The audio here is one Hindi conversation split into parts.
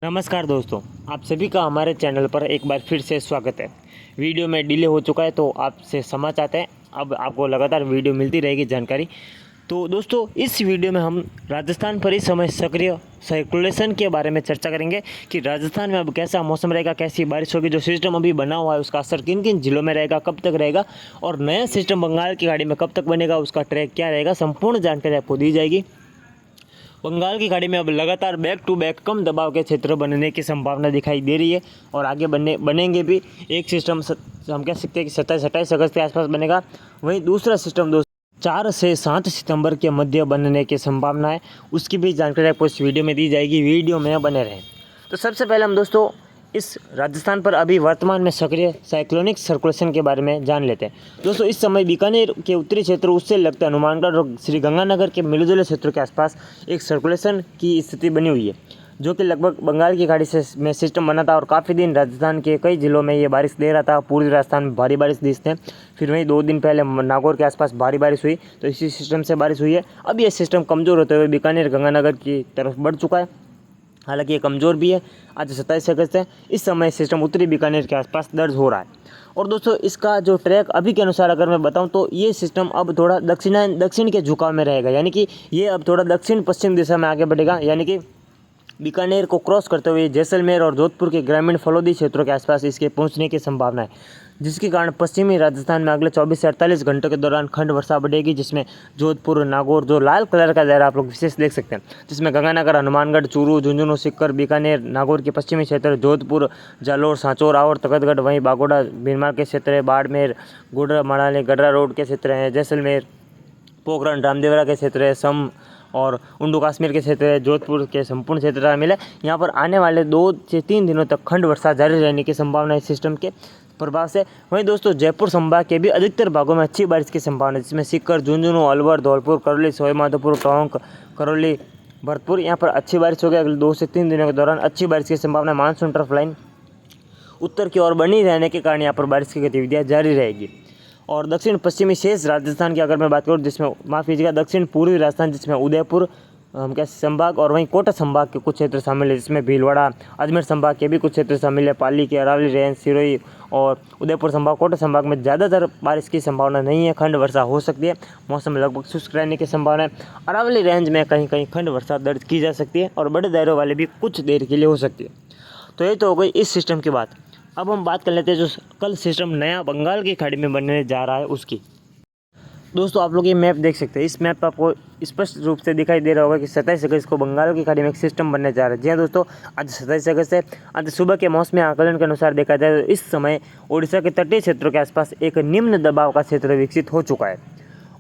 नमस्कार दोस्तों, आप सभी का हमारे चैनल पर एक बार फिर से स्वागत है। वीडियो में डिले हो चुका है तो आपसे क्षमा चाहते हैं। अब आपको लगातार वीडियो मिलती रहेगी जानकारी। तो दोस्तों, इस वीडियो में हम राजस्थान पर इस समय सक्रिय सर्कुलेशन के बारे में चर्चा करेंगे कि राजस्थान में अब कैसा मौसम रहेगा, कैसी बारिश होगी, जो सिस्टम अभी बना हुआ है उसका असर किन किन जिलों में रहेगा, कब तक रहेगा और नया सिस्टम बंगाल की खाड़ी में कब तक बनेगा, उसका ट्रैक क्या रहेगा, संपूर्ण जानकारी आपको दी जाएगी। बंगाल की खाड़ी में अब लगातार बैक टू बैक कम दबाव के क्षेत्र बनने की संभावना दिखाई दे रही है और आगे बनेंगे भी। एक सिस्टम हम कह सकते हैं कि 27 अगस्त के आसपास बनेगा। वहीं दूसरा सिस्टम 4 से 7 सितंबर के मध्य बनने की संभावना है, उसकी भी जानकारी आपको इस वीडियो में दी जाएगी। वीडियो में बने रहें। तो सबसे पहले हम दोस्तों इस राजस्थान पर अभी वर्तमान में सक्रिय साइक्लोनिक सर्कुलेशन के बारे में जान लेते हैं। दोस्तों, इस समय बीकानेर के उत्तरी क्षेत्र उससे लगते हनुमानगढ़ और श्री गंगानगर के मिले जुले क्षेत्रों के आसपास एक सर्कुलेशन की स्थिति बनी हुई है, जो कि लगभग बंगाल की खाड़ी से में सिस्टम बना था और काफ़ी दिन राजस्थान के कई जिलों में ये बारिश दे रहा था। पूर्वी राजस्थान में भारी बारिश दी थे। फिर वहीं 2 दिन पहले नागौर के आसपास भारी बारिश हुई, तो इसी सिस्टम से बारिश हुई है। अब ये सिस्टम कमज़ोर होते हुए बीकानेर गंगानगर की तरफ बढ़ चुका है। हालांकि ये कमज़ोर भी है। आज 27 अगस्त है। इस समय सिस्टम उत्तरी बीकानेर के आसपास दर्ज हो रहा है। और दोस्तों, इसका जो ट्रैक अभी के अनुसार अगर मैं बताऊं तो ये सिस्टम अब थोड़ा दक्षिण के झुकाव में रहेगा, यानी कि ये अब थोड़ा दक्षिण पश्चिम दिशा में आगे बढ़ेगा, यानी कि बीकानेर को क्रॉस करते हुए जैसलमेर और जोधपुर के ग्रामीण फलोदी क्षेत्रों के आसपास इसके पहुंचने की संभावना है, जिसके कारण पश्चिमी राजस्थान में अगले 24 से 48 घंटों के दौरान खंड वर्षा बढ़ेगी, जिसमें जोधपुर, नागौर, जो लाल कलर का दायरा आप लोग विशेष देख सकते हैं, जिसमें गंगानगर, हनुमानगढ़, चूरू, झुंझुनू, सीकर, बीकानेर, नागौर के पश्चिमी क्षेत्र, जोधपुर, जालोर, सांचौर, और तखतगढ़, वहीं बागोड़ा, भीनमार के क्षेत्र है, बाड़मेर, गोडरा, मनाली, गडरा रोड के क्षेत्र हैं, जैसलमेर, पोखरण, रामदेवरा के क्षेत्र है, सम और उंडू कश्मीर के क्षेत्र है, जोधपुर के संपूर्ण क्षेत्र शामिल है। यहाँ पर आने वाले 2 से 3 दिनों तक खंड वर्षा जारी रहने की संभावना है इस सिस्टम के प्रभाव से। वहीं दोस्तों, जयपुर संभाग के भी अधिकतर भागों में अच्छी बारिश की संभावना है, जिसमें सीकर, झुंझुनू, अलवर, धौलपुर, करौली, सवाईमाधोपुर, टोंक, करौली, भरतपुर, यहाँ पर अच्छी बारिश होगी। अगले 2 से 3 दिनों के दौरान अच्छी बारिश की संभावना। मानसून ट्रफ लाइन उत्तर की ओर बनी रहने के कारण यहाँ पर बारिश की गतिविधियाँ जारी रहेगी। और दक्षिण पश्चिमी शेष राजस्थान की अगर मैं बात करूँ, जिसमें माफ़ कीजिएगा दक्षिण पूर्वी राजस्थान, जिसमें उदयपुर क्या संभाग और वहीं कोटा संभाग के कुछ क्षेत्र शामिल है, जिसमें भीलवाड़ा, अजमेर संभाग के भी कुछ क्षेत्र शामिल है, पाली के अरावली रेंज, सिरोही और उदयपुर संभाग, कोटा संभाग में ज़्यादातर बारिश की संभावना नहीं है। खंड वर्षा हो सकती है। मौसम लगभग शुष्क रहने की संभावना है। अरावली रेंज में कहीं कहीं खंड वर्षा दर्ज की जा सकती है और बड़े दायरों वाले भी कुछ देर के लिए हो सकती है। तो ये तो हो गई इस सिस्टम की बात। अब हम बात कर लेते हैं जो कल सिस्टम नया बंगाल की खाड़ी में बनने जा रहा है उसकी। दोस्तों, आप लोग ये मैप देख सकते हैं। इस मैप पर आपको स्पष्ट रूप से दिखाई दे रहा होगा कि 27 अगस्त को बंगाल की खाड़ी में एक सिस्टम बनने जा रहा है। जी हाँ दोस्तों, आज 27 अगस्त है। आज सुबह के मौसमी आकलन के अनुसार देखा जाए तो इस समय ओडिशा के तटीय क्षेत्रों के आसपास एक निम्न दबाव का क्षेत्र विकसित हो चुका है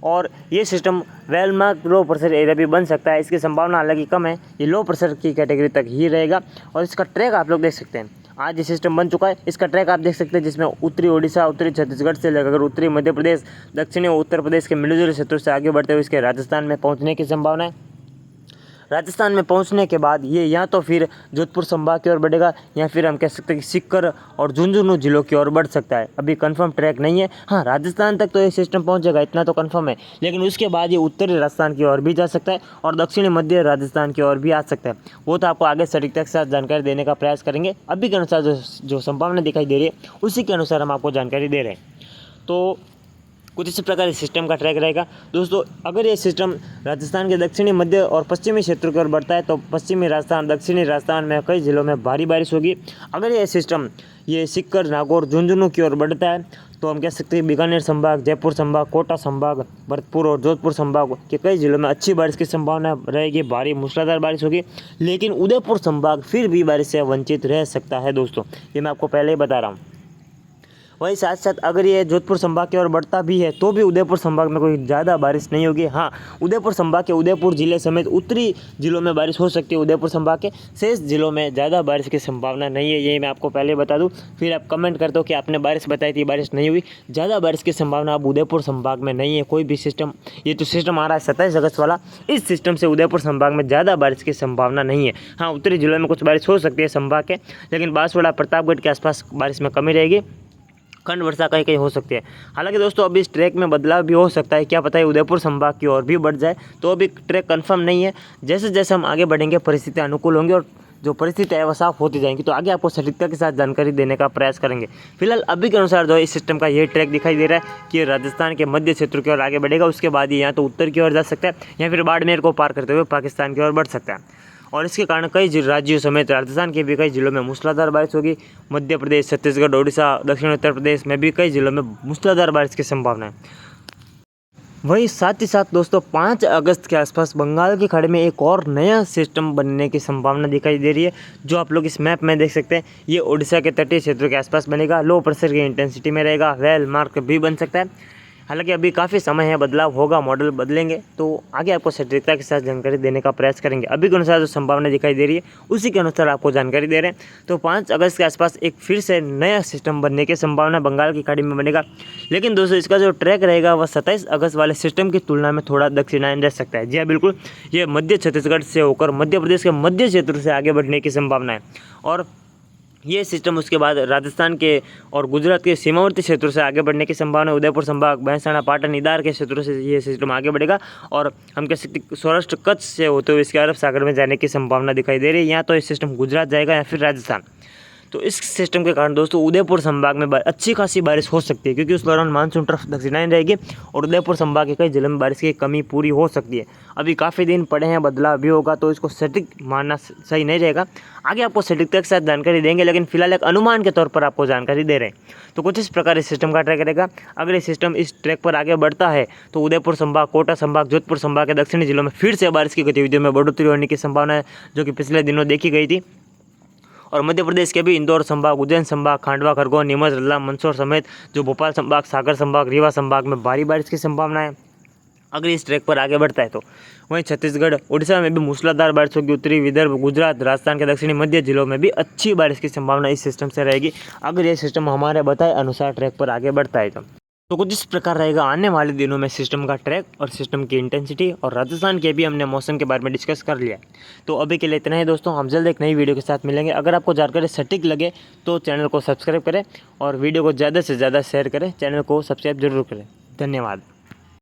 और ये system well mark low pressure area भी बन सकता है। इसकी संभावना हालांकि कम है। ये लो प्रेशर की कैटेगरी तक ही रहेगा और इसका ट्रैक आप लोग देख सकते हैं। आज ये सिस्टम बन चुका है। इसका ट्रैक आप देख सकते हैं, जिसमें उत्तरी ओडिशा, उत्तरी छत्तीसगढ़ से लेकर उत्तरी मध्य प्रदेश, दक्षिणी उत्तर प्रदेश के मिले जुले क्षेत्रों से आगे बढ़ते हुए इसके राजस्थान में पहुंचने की संभावना है। राजस्थान में पहुंचने के बाद ये या तो फिर जोधपुर संभाग की ओर बढ़ेगा या फिर हम कह सकते हैं कि सीकर और झुंझुनू जिलों की ओर बढ़ सकता है। अभी कंफर्म ट्रैक नहीं है। हाँ, राजस्थान तक तो ये सिस्टम पहुंचेगा, इतना तो कंफर्म है, लेकिन उसके बाद ये उत्तरी राजस्थान की ओर भी जा सकता है और दक्षिणी मध्य राजस्थान की ओर भी आ सकता है। वो तो आपको आगे सटीकता के साथ जानकारी देने का प्रयास करेंगे। अभी के अनुसार जो संभावना दिखाई दे रही है उसी के अनुसार हम आपको जानकारी दे रहे हैं। तो कुछ इसी प्रकार इस सिस्टम का ट्रैक रहेगा। दोस्तों, अगर ये सिस्टम राजस्थान के दक्षिणी, मध्य और पश्चिमी क्षेत्रों की ओर बढ़ता है तो पश्चिमी राजस्थान, दक्षिणी राजस्थान में कई जिलों में भारी बारिश होगी। अगर ये सिस्टम ये सीकर, नागौर, झुंझुनू की ओर बढ़ता है तो हम कह सकते हैं बीकानेर संभाग, जयपुर संभाग, कोटा संभाग, भरतपुर और जोधपुर संभाग के कई जिलों में अच्छी बारिश की संभावना रहेगी। भारी मूसलाधार बारिश होगी, लेकिन उदयपुर संभाग फिर भी बारिश से वंचित रह सकता है। दोस्तों, ये मैं आपको पहले ही बता रहा हूँ। वहीं साथ साथ अगर ये जोधपुर संभाग की ओर बढ़ता भी है तो भी उदयपुर संभाग में कोई ज़्यादा बारिश नहीं होगी। हाँ, उदयपुर संभाग के उदयपुर जिले समेत उत्तरी जिलों में बारिश हो सकती है। उदयपुर संभाग के शेष जिलों में ज़्यादा बारिश की संभावना नहीं है। ये मैं आपको पहले बता दूं। फिर आप कमेंट कर दो कि आपने बारिश बताई थी, बारिश नहीं हुई। ज़्यादा बारिश की संभावना अब उदयपुर संभाग में नहीं है। कोई भी सिस्टम, ये तो सिस्टम आ रहा है 27 अगस्त वाला, इस सिस्टम से उदयपुर संभाग में ज़्यादा बारिश की संभावना नहीं है। हाँ, उत्तरी जिलों में कुछ बारिश हो सकती है संभाग के, लेकिन बांसवाड़ा, प्रतापगढ़ के आसपास बारिश में कमी रहेगी। खंड वर्षा कहीं कहीं हो सकती है। हालांकि दोस्तों, अभी इस ट्रैक में बदलाव भी हो सकता है। क्या पता है उदयपुर संभाग की ओर भी बढ़ जाए, तो अभी ट्रैक कंफर्म नहीं है। जैसे जैसे हम आगे बढ़ेंगे परिस्थितियाँ अनुकूल होंगी और जो परिस्थिति है वह साफ होती जाएंगी। तो आगे आपको सटीकता के साथ जानकारी देने का प्रयास करेंगे। फिलहाल अभी के अनुसार जो है इस सिस्टम का ये ट्रैक दिखाई दे रहा है कि राजस्थान के मध्य क्षेत्र की ओर आगे बढ़ेगा, उसके बाद ये यहाँ तो उत्तर की ओर जा सकता है या फिर बाड़मेर को पार करते हुए पाकिस्तान की ओर बढ़ सकता है। और इसके कारण कई राज्यों समेत राजस्थान के भी कई जिलों में मूसलाधार बारिश होगी। मध्य प्रदेश, छत्तीसगढ़, ओडिशा, दक्षिण उत्तर प्रदेश में भी कई जिलों में मूसलाधार बारिश की संभावना है। वहीं साथ ही साथ दोस्तों 5 अगस्त के आसपास बंगाल की खाड़ी में एक और नया सिस्टम बनने की संभावना दिखाई दे रही है, जो आप लोग इस मैप में देख सकते हैं। ये उड़ीसा के तटीय क्षेत्रों के आसपास बनेगा, लो प्रेशर की इंटेंसिटी में रहेगा, वेल मार्क भी बन सकता है। हालांकि अभी काफ़ी समय है, बदलाव होगा, मॉडल बदलेंगे, तो आगे आपको सटीकता के साथ जानकारी देने का प्रयास करेंगे। अभी के अनुसार जो संभावना दिखाई दे रही है उसी के अनुसार आपको जानकारी दे रहे हैं। तो 5 अगस्त के आसपास एक फिर से नया सिस्टम बनने की संभावना बंगाल की खाड़ी में बनेगा। लेकिन दोस्तों इसका जो ट्रैक रहेगा वह 27 अगस्त वाले सिस्टम की तुलना में थोड़ा दक्षिणायन रह सकता है। जी हाँ, बिल्कुल, ये मध्य छत्तीसगढ़ से होकर मध्य प्रदेश के मध्य क्षेत्र से आगे बढ़ने की संभावना है। और ये सिस्टम उसके बाद राजस्थान के और गुजरात के सीमावर्ती क्षेत्रों से आगे बढ़ने की संभावना है। उदयपुर संभाग, भैंसाना, पाटन, इदार के क्षेत्रों से ये सिस्टम आगे बढ़ेगा और हम कह सकते हैं सौराष्ट्र, कच्छ से होते हुए इसके अरब सागर में जाने की संभावना दिखाई दे रही है। यहाँ तो ये सिस्टम गुजरात जाएगा या फिर राजस्थान। तो इस सिस्टम के कारण दोस्तों उदयपुर संभाग में अच्छी खासी बारिश हो सकती है, क्योंकि उस दौरान मानसून ट्रफ दक्षिणायन रहेगी और उदयपुर संभाग के कई जिलों में बारिश की कमी पूरी हो सकती है। अभी काफ़ी दिन पड़े हैं, बदलाव भी होगा, तो इसको सटीक मानना सही नहीं रहेगा। आगे आपको सटीकता के साथ जानकारी देंगे, लेकिन फिलहाल एक अनुमान के तौर पर आपको जानकारी दे रहे हैं। तो कुछ इस प्रकार इस सिस्टम का ट्रैक रहेगा। अगर ये सिस्टम इस ट्रैक पर आगे बढ़ता है तो उदयपुर संभाग, कोटा संभाग, जोधपुर संभाग के दक्षिणी जिलों में फिर से बारिश की गतिविधियों में बढ़ोतरी होने की संभावना है, जो कि पिछले दिनों देखी गई थी। और मध्य प्रदेश के भी इंदौर संभाग, उज्जैन संभाग, खांडवा, खरगोन, नीमच, रतलाम, मंदसौर समेत जो भोपाल संभाग, सागर संभाग, रीवा संभाग में भारी बारिश की संभावना है अगर इस ट्रैक पर आगे बढ़ता है तो। वहीं छत्तीसगढ़, उड़ीसा में भी मूसलाधार बारिश होगी। उत्तरी विदर्भ, गुजरात, राजस्थान के दक्षिणी मध्य जिलों में भी अच्छी बारिश की संभावना इस सिस्टम से रहेगी, अगर ये सिस्टम हमारे बताए अनुसार ट्रैक पर आगे बढ़ता है तो कुछ इस प्रकार रहेगा आने वाले दिनों में सिस्टम का ट्रैक और सिस्टम की इंटेंसिटी। और राजस्थान के भी हमने मौसम के बारे में डिस्कस कर लिया। तो अभी के लिए इतना ही दोस्तों, हम जल्द एक नई वीडियो के साथ मिलेंगे। अगर आपको जानकारी सटीक लगे तो चैनल को सब्सक्राइब करें और वीडियो को ज़्यादा से ज़्यादा शेयर करें, चैनल को सब्सक्राइब जरूर करें। धन्यवाद।